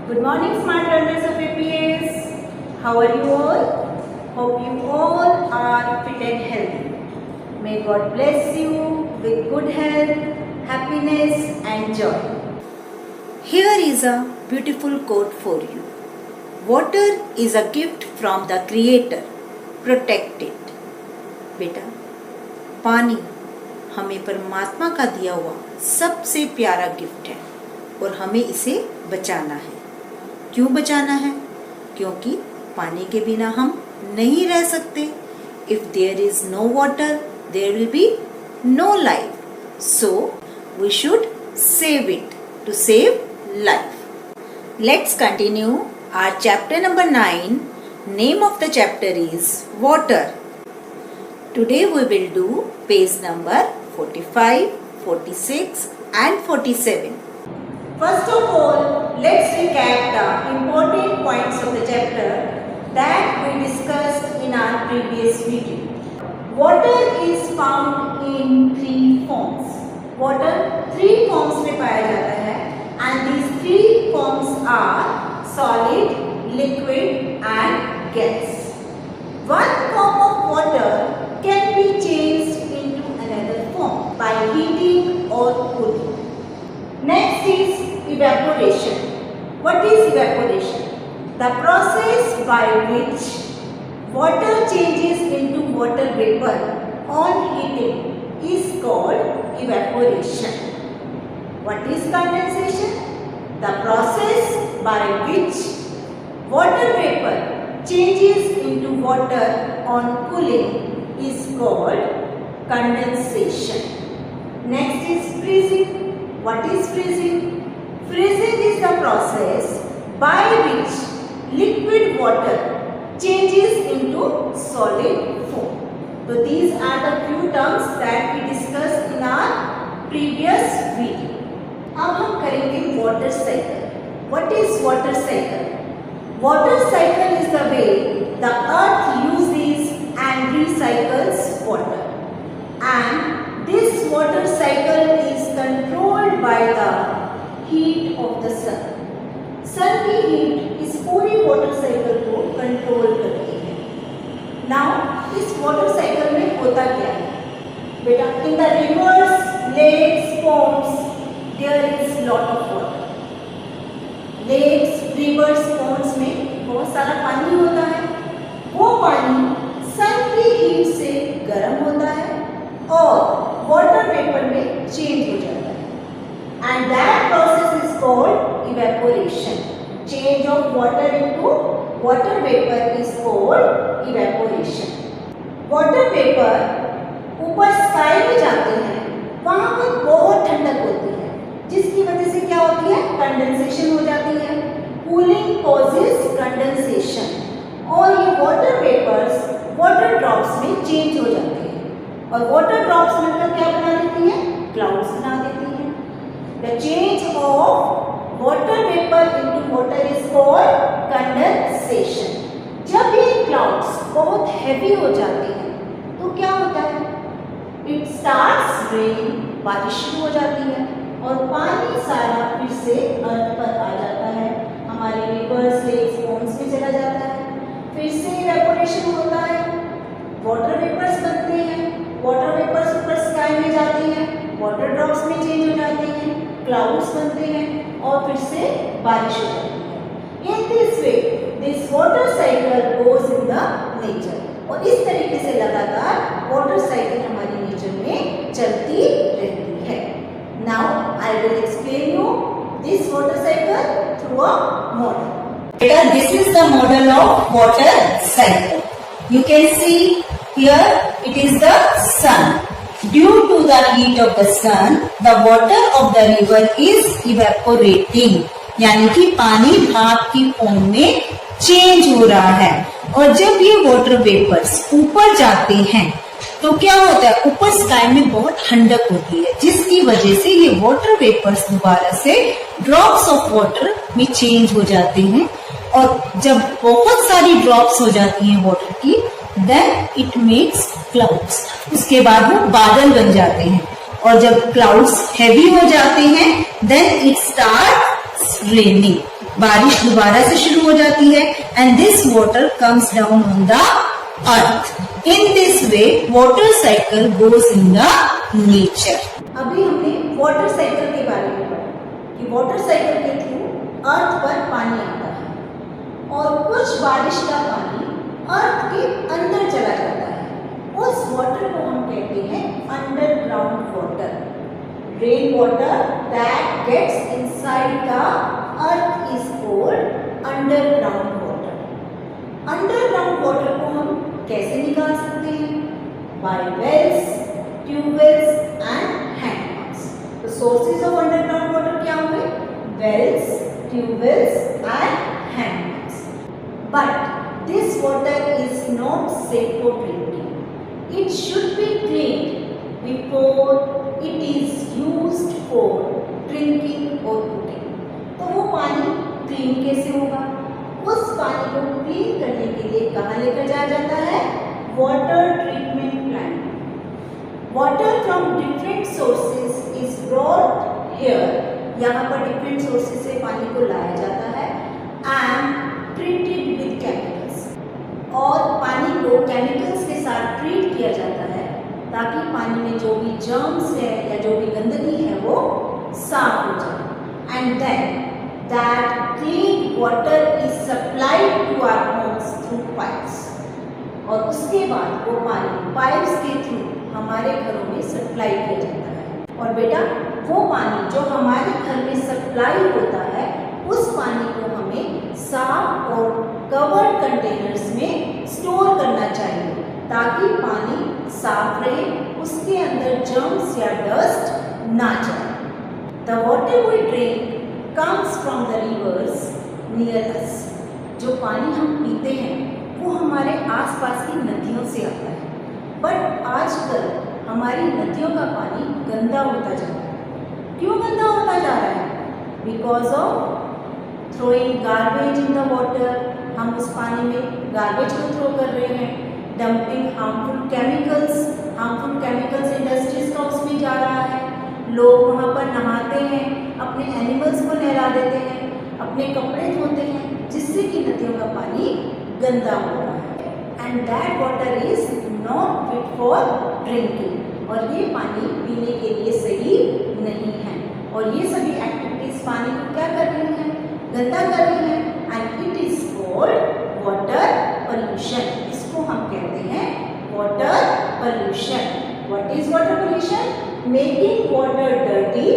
Good morning, smart learners of APS. How are you all? Hope you all are fit and healthy. May God bless you with good health, happiness and joy. Here is a beautiful quote for you. Water is a gift from the Creator. Protect it. बेटा, पानी हमें परमात्मा का दिया हुआ सबसे प्यारा gift है और हमें इसे बचाना है। क्यों बचाना है? क्योंकि पानी के बिना हम नहीं रह सकते। If there is no water, there will be no life. So, we should save it to save life. Let's continue our chapter number 9. Name of the chapter is Water. Today we will do page number 45, 46 and 47. First of all, let's recap the important points of the chapter that we discussed in our previous video. Water is found in three forms. Water three forms में पाया जाता है and these three forms are solid, liquid and gas. One form of water can be changed into another form by heating or cooling. Next is evaporation. What is evaporation? The process by which water changes into water vapor on heating is called evaporation. What is condensation? The process by which water vapor changes into water on cooling is called condensation. Next is freezing. What is freezing? Freezing is the process by which liquid water changes into solid form. So these are the few terms that we discussed in our previous video. अब हम करेंगे water cycle. What is water cycle? Water cycle is the way the earth uses and recycles water. And this water cycle is controlled by the heat of the sun. Sun की heat इस पूरी water cycle को control करती है. Now इस water cycle में होता क्या है? बेटा, in the rivers, lakes, ponds, there is lot of water. Lakes, rivers, ponds में बहुत सारा पानी होता है. वो पानी sun की heat से गर्म होता है और water vapor में change हो जाता है. And that process is called evaporation. Change of water into water vapor is called evaporation. Water vapor ऊपर sky में जाते हैं, वहाँ पर बहुत ठंडक होती है, जिसकी वजह से क्या होती है? कंडेंसेशन हो जाती है. Cooling causes condensation. और ये water vapors water drops में change हो जाती है और water drops मिलकर क्या बना देती है? Clouds बना देती है. The change of water vapor into water is called condensation. जब ये clouds बहुत heavy हो जाते हैं, तो क्या होता है? It starts rain, बारिश शुरू हो जाती है और पानी सारा फिर से अर्थ पर आ जाता है, हमारे rivers, lakes, ponds में चला जाता है. फिर से evaporation होता है, water vapors बनते हैं, water vapors ऊपर sky में जाती हैं, water drops में change हो जाते हैं, क्लाउड्स बनते हैं और फिर से बारिश हो जाती है. In this way, this water cycle goes in the nature. और इस तरीके से लगातार water cycle हमारी नेचर में चलती रहती है. Now I will explain you this water cycle through a model. This is the model of water cycle. You can see here it is the sun. Due to the heat of the sun, the water of the river is evaporating. यानी कि पानी भाप की form में change हो रहा है. और जब ये वाटर वेपर्स ऊपर जाते हैं तो क्या होता है? ऊपर स्काई में बहुत ठंडक होती है, जिसकी वजह से ये वाटर वेपर्स दोबारा से ड्रॉप्स ऑफ वाटर में चेंज हो जाते हैं. और जब बहुत सारी ड्रॉप्स हो जाती हैं वाटर की, then it makes clouds. उसके बाद वो बादल बन जाते हैं और जब clouds heavy हो जाते हैं then it starts raining. बारिश दोबारा से शुरू हो जाती है and this water comes down on the earth. In this way water cycle goes in the nature. अभी हमने वाटर साइकिल के बारे में पढ़ा कि वाटर साइकिल के थ्रू अर्थ पर पानी आता है और कुछ बारिश का पानी अर्थ के अंदर चला जाता है. उस वाटर को हम कहते हैं underground water. Rain water that gets inside the earth is called underground water. Underground water को हम कैसे निकाल सकते हैं? By wells, tubewells and handpumps. तो सोर्सेज ऑफ अंडरग्राउंड वाटर क्या हुए? Wells, tubewells and handpumps. But this water is not safe for drinking. It should be cleaned before it is used for drinking or cooking. तो वो पानी clean कैसे होगा? उस पानी को क्लीन करने के लिए कहाँ लेकर जाया जाता है? Water treatment plant. Water from different sources is brought here. यहाँ पर डिफरेंट सोर्सेज से पानी को लाया जाता है एंड ट्रीटेड विद केमिकल्स. और पानी को केमिकल्स के साथ ट्रीट किया जाता है ताकि पानी में जो भी जर्म्स है या जो भी गंदगी है वो साफ हो जाए. And then that clean water is supplied to our homes through pipes. और उसके बाद वो पानी पाइप्स के थ्रू हमारे घरों में सप्लाई किया जाता है. और बेटा वो पानी जो हमारे घर में सप्लाई होता है उस पानी को हमें साफ और कवर्ड कंटेनर्स में स्टोर करना चाहिए ताकि पानी साफ रहे, उसके अंदर जर्म्स या डस्ट ना जाए. The water we drink comes from the rivers near us. जो पानी हम पीते हैं वो हमारे आसपास की नदियों से आता है. बट आजकल हमारी नदियों का पानी गंदा होता जा रहा है. क्यों गंदा होता जा रहा है? Because of throwing garbage in the water. हम उस पानी में गार्बेज को थ्रो कर रहे हैं. डंपिंग हार्मफुल केमिकल्स इंडस्ट्रीज का उसमें जा रहा है. लोग वहाँ पर नहाते हैं, अपने एनिमल्स को नहला देते हैं, अपने कपड़े धोते हैं, जिससे कि नदियों का पानी गंदा हो रहा है. And that water is not fit for drinking. और ये पानी पीने के लिए सही नहीं है. और ये सभी एक्टिविटीज पानी को क्या कर रही हैं? गंदा कर रही है. And it is called water pollution. इसको हम कहते हैं water pollution. What is water pollution? Making water dirty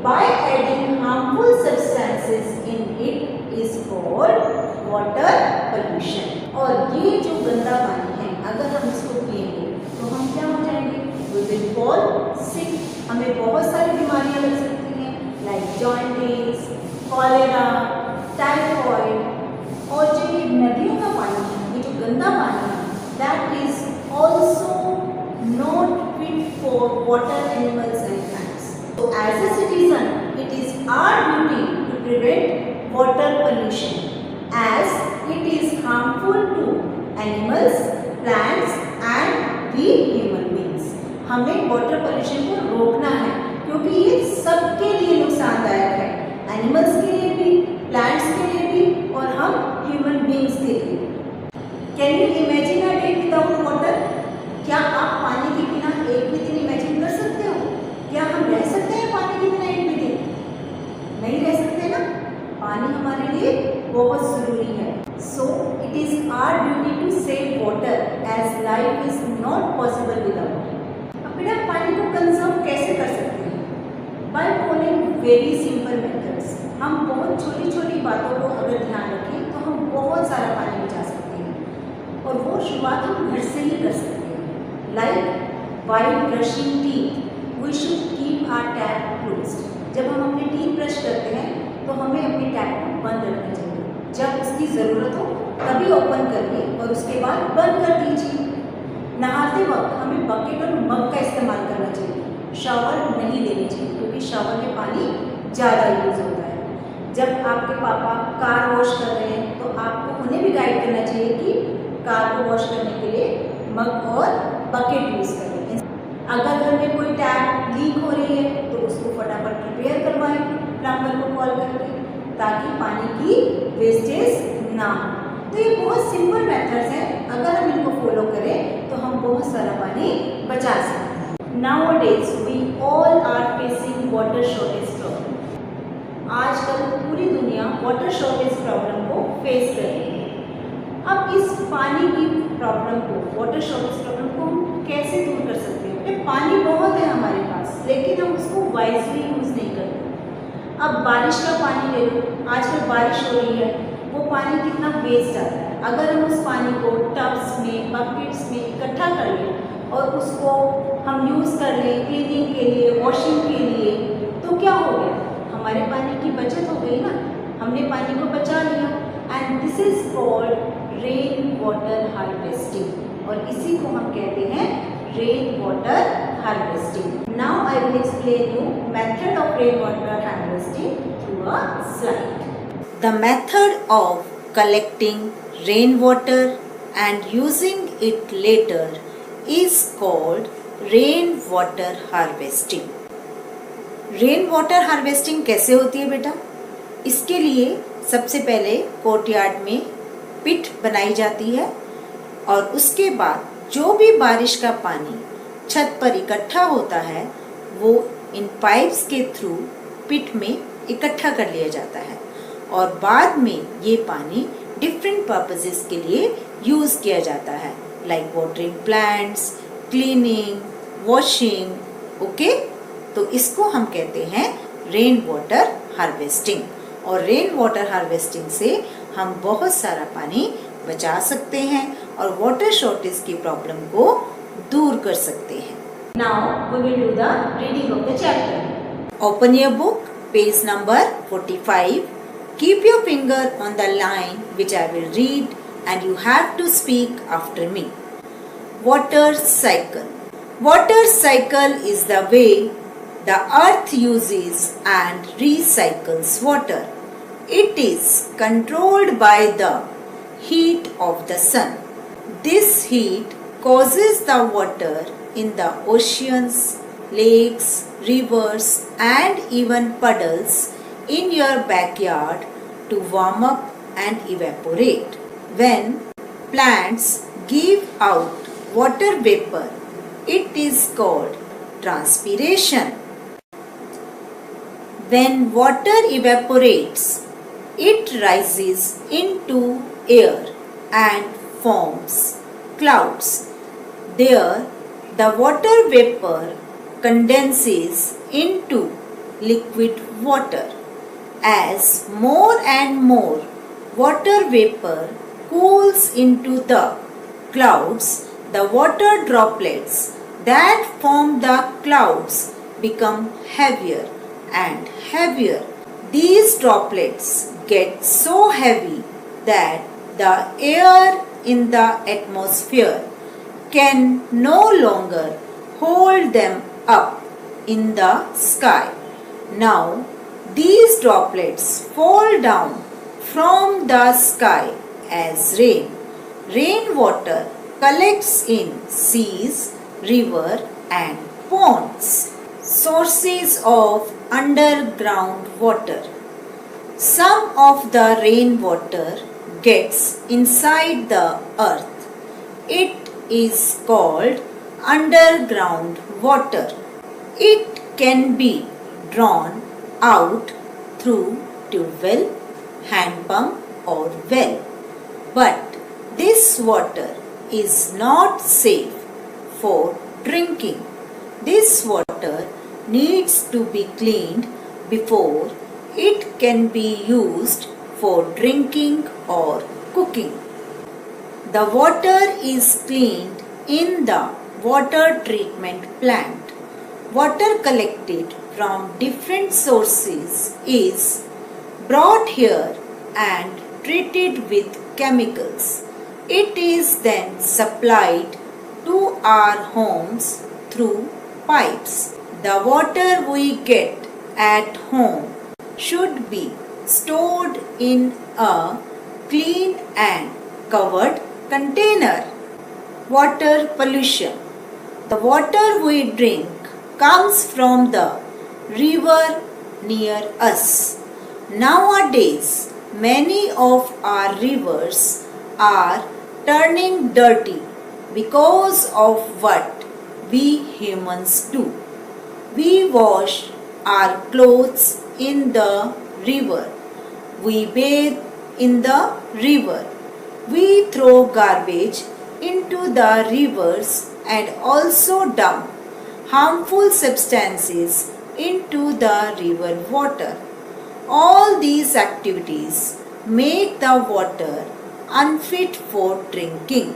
by adding harmful substances in it is called water pollution. और ये जो गंदा पानी है अगर हम इसको पिएंगे तो हम क्या हो जाएंगे? We will fall sick. हमें बहुत सारी बीमारियां लग सकती हैं लाइक जॉन्डिस, कॉलेरा, टाइफॉइड. और जो ये नदियों का पानी है, ये जो गंदा पानी है, that is also not fit for water animals and plants. So as a citizen, it is our duty to prevent water pollution as it is harmful to animals, plants and we human beings. हमें water pollution को रोकना है क्योंकि ये सबके लिए नुकसानदायक है. एनिमल्स के लिए भी, प्लांट्स के लिए भी और हम ह्यूमन बींग्स के लिए. Can you imagine a day without water? क्या आप पानी के बिना एक भी दिन इमेजिन कर सकते हो? क्या हम रह सकते हैं पानी के बिना एक भी दिन? नहीं रह सकते ना. पानी हमारे लिए बहुत ज़रूरी है. So it is our duty to save water as life is not possible without. अब बेटा पानी को कंजर्व कैसे कर सकते हैं? By following very simple methods. हम बहुत छोटी छोटी बातों को अगर ध्यान रखें तो हम बहुत सारा पानी बचा सकते हैं. और वो शुरुआत हम घर से ही कर सकते हैं. Like while brushing teeth, we should keep our tap closed. जब हम अपने टीथ ब्रश करते हैं तो हमें अपने टैप को बंद रखना चाहिए. जब उसकी ज़रूरत हो तभी ओपन करिए और उसके बाद बंद कर दीजिए. नहाते वक्त हमें बकेट और मग का इस्तेमाल करना चाहिए. शावर नहीं लेनी चाहिए क्योंकि शावर में पानी ज़्यादा यूज़ होता है. जब आपके पापा कार वॉश कर रहे हैं तो आपको उन्हें भी गाइड करना चाहिए कि कार को वॉश करने के लिए मग और बकेट यूज़ करें. अगर घर में कोई टैप लीक हो रही है तो उसको फटाफट रिपेयर करवाएं प्लम्बर को कॉल करके ताकि पानी की वेस्टेज ना हो। तो ये बहुत सिंपल मेथड्स हैं, अगर हम इनको फॉलो करें तो हम बहुत सारा पानी बचा सकते हैं। Nowadays we all are facing water shortage problem। आजकल पूरी दुनिया वाटर शॉर्टेज प्रॉब्लम को फेस कर रही है। अब इस पानी की प्रॉब्लम को, वाटर शॉर्टेज प्रॉब्लम को हम कैसे दूर कर सकते हैं? पानी बहुत है हमारे पास, लेकिन हम उसको वाइजली यूज़ नहीं करते। अब बारिश का पानी ले लो, आजकल बारिश हो रही है, वो पानी कितना वेस्ट आता है। अगर हम उस पानी को टब्स में, बकेट्स में इकट्ठा कर लें और उसको हम यूज़ कर लें क्लीनिंग के लिए, वॉशिंग के लिए, तो क्या हो गया? हमारे पानी की बचत हो गई ना, हमने पानी को बचा लिया। And this is called rain water harvesting, और इसी को हम कहते हैं rain water harvesting. Now I will explain you method of rain water harvesting through a slide. The method of collecting rainwater and using it later is called rainwater harvesting। Rainwater harvesting कैसे होती है बेटा? इसके लिए सबसे पहले courtyard में पिट बनाई जाती है और उसके बाद जो भी बारिश का पानी छत पर इकट्ठा होता है वो इन पाइप्स के थ्रू पिट में इकट्ठा कर लिया जाता है और बाद में ये पानी डिफरेंट पर्पसेस के लिए यूज किया जाता है, like watering plants, cleaning, washing. Okay, तो इसको हम कहते हैं रेन वाटर हार्वेस्टिंग। और रेन वाटर हार्वेस्टिंग से हम बहुत सारा पानी बचा सकते हैं और वाटर शॉर्टेज की प्रॉब्लम को दूर कर सकते हैं। Now we will do the reading of the chapter. Open your book, page number 45. Keep your finger on the line which I will read and you have to speak after me. Water cycle. Water cycle is the way the earth uses and recycles water. It is controlled by the heat of the sun. This heat causes the water in the oceans, lakes, rivers and even puddles in your backyard to warm up and evaporate. When plants give out water vapor, it is called transpiration. When water evaporates, it rises into air and forms clouds. There, the water vapor condenses into liquid water. As more and more water vapor cools into the clouds, the water droplets that form the clouds become heavier and heavier. These droplets get so heavy that the air in the atmosphere can no longer hold them up in the sky. Now, these droplets fall down from the sky as rain. Rainwater collects in seas, river and ponds. Sources of underground water. Some of the rainwater gets inside the earth. It is called underground water. It can be drawn out through tube-well, hand pump or well. But this water is not safe for drinking. This water needs to be cleaned before it can be used for drinking or cooking. The water is cleaned in the water treatment plant. Water collected from different sources is brought here and treated with chemicals. It is then supplied to our homes through pipes. The water we get at home should be stored in a clean and covered container. Water pollution. The water we drink comes from the river near us. Nowadays, Many of our rivers are turning dirty because of what we humans do. We wash our clothes in the river. We bathe in the river. We throw garbage into the rivers and also dump harmful substances into the river water. All these activities make the water unfit for drinking.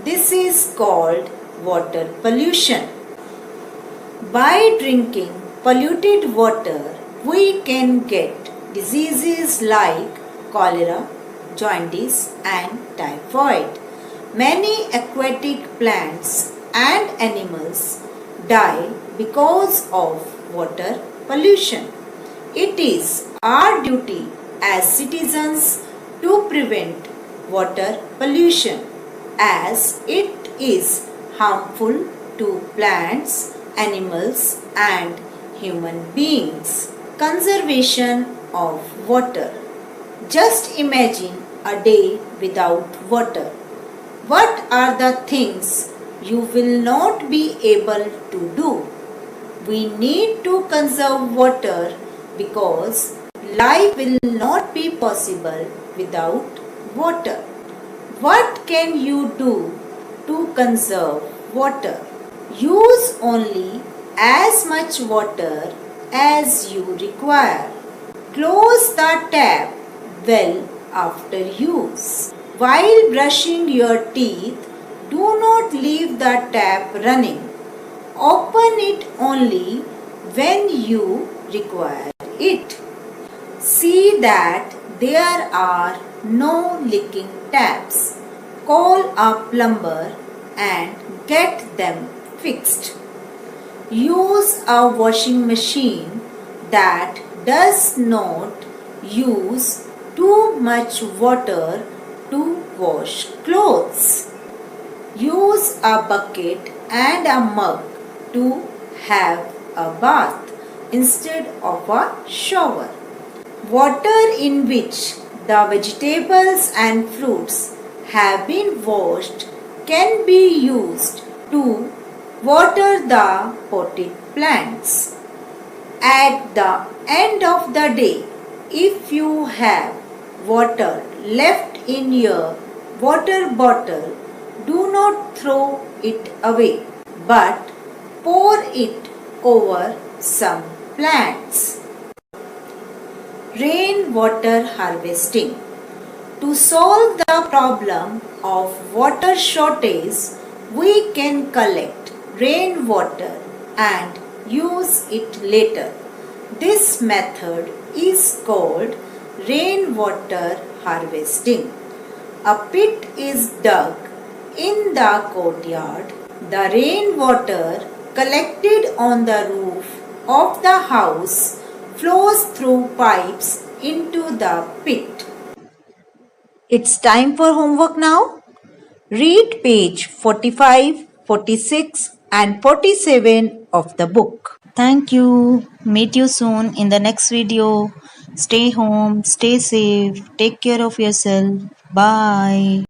This is called water pollution. By drinking polluted water, we can get diseases like cholera, jaundice, and typhoid. Many aquatic plants and animals die because of water pollution. It is our duty as citizens to prevent water pollution as it is harmful to plants, animals, and human beings. Conservation of water. Just imagine a day without water. What are the things you will not be able to do? We need to conserve water because life will not be possible without water. What can you do to conserve water? Use only as much water as you require. Close the tap well after use. While brushing your teeth, do not leave the tap running. Open it only when you require it. See that there are no leaking taps. Call a plumber and get them fixed. Use a washing machine that does not use too much water to wash clothes. Use a bucket and a mug to have a bath instead of a shower. Water in which the vegetables and fruits have been washed can be used to water the potted plants. At the end of the day, if you have water left in your water bottle, do not throw it away, but pour it over some plants. Rainwater harvesting. To solve the problem of water shortage, we can collect rainwater and use it later. This method is called rainwater harvesting. A pit is dug in the courtyard. The rainwater collected on the roof of the house flows through pipes into the pit. It's time for homework now. Read page 45, 46 and 47 of the book. Thank you. Meet you soon in the next video. Stay home, stay safe, take care of yourself. Bye.